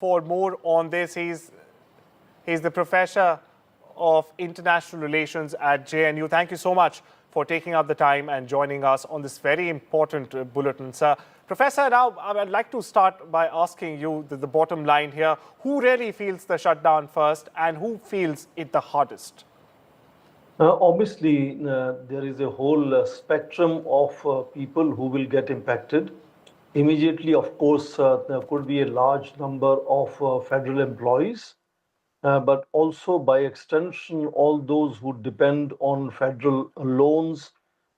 for more on this. He's the professor of international relations at JNU. Thank you so much for taking up the time and joining us on this very important bulletin, sir. Professor, now I'd like to start by asking you the bottom line here. Who really feels the shutdown first and who feels it the hardest? Obviously, there is a whole spectrum of people who will get impacted. Immediately, of course, there could be a large number of federal employees, but also by extension, all those who depend on federal loans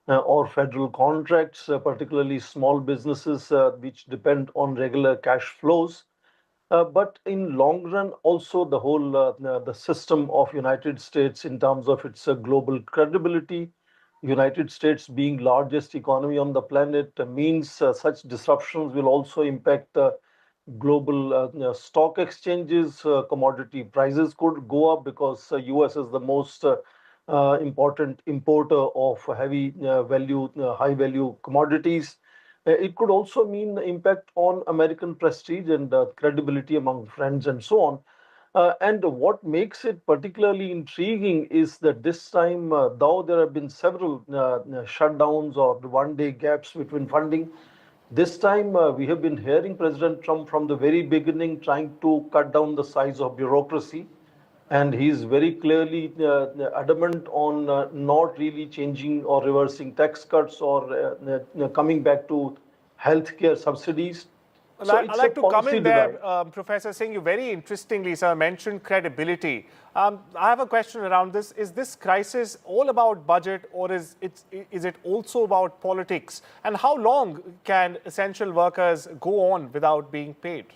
or federal contracts, particularly small businesses which depend on regular cash flows. But in long run, also the whole the system of United States in terms of its global credibility, United States being largest economy on the planet means such disruptions will also impact global stock exchanges. Commodity prices could go up because US is the most important importer of heavy value, high value commodities. It could also mean impact on American prestige and credibility among friends and so on. And what makes it particularly intriguing is that this time, though there have been several shutdowns or one-day gaps between funding, this time we have been hearing President Trump from the very beginning trying to cut down the size of bureaucracy. And he's very clearly adamant on not really changing or reversing tax cuts or coming back to healthcare subsidies. Well, So I'd it's a like to come policy in there, divide. Professor Singh. You very interestingly, sir, mentioned credibility. I have a question around this. Is this crisis all about budget or is it also about politics? And how long can essential workers go on without being paid?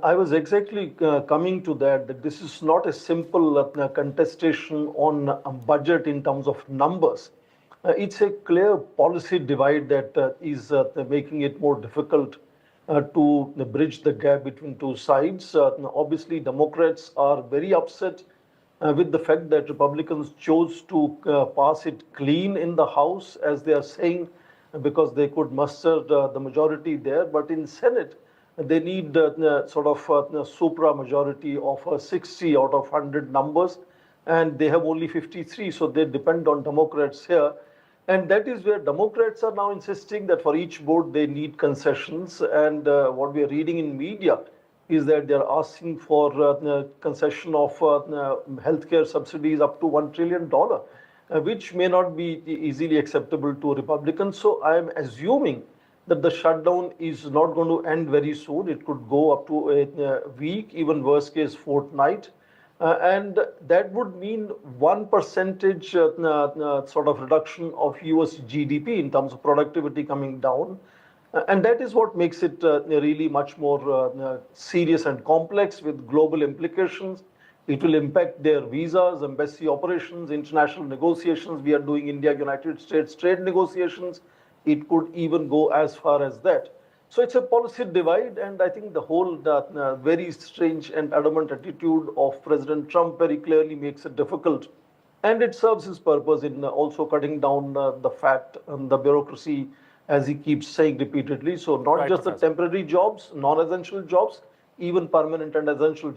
I was exactly coming to that this is not a simple contestation on budget in terms of numbers. It's a clear policy divide that is making it more difficult to bridge the gap between two sides. Obviously, Democrats are very upset with the fact that Republicans chose to pass it clean in the House, as they are saying, because they could muster the majority there. But in Senate, they need sort of supra majority of 60 out of 100 numbers, and they have only 53, so they depend on Democrats here. And that is where Democrats are now insisting that for each vote they need concessions. And what we are reading in media is that they are asking for concession of healthcare subsidies up to $1 trillion, which may not be easily acceptable to Republicans. So I am assuming that the shutdown is not going to end very soon. It could go up to a week, even worst case fortnight. And that would mean 1% sort of reduction of US GDP in terms of productivity coming down. And that is what makes it really much more serious and complex with global implications. It will impact their visas, embassy operations, international negotiations. We are doing India-United States trade negotiations. It could even go as far as that. So it's a policy divide, and I think the whole very strange and adamant attitude of President Trump very clearly makes it difficult. And it serves his purpose in also cutting down the fat and the bureaucracy, as he keeps saying repeatedly. So not Right, just Professor. the temporary jobs, non-essential jobs, even permanent and essential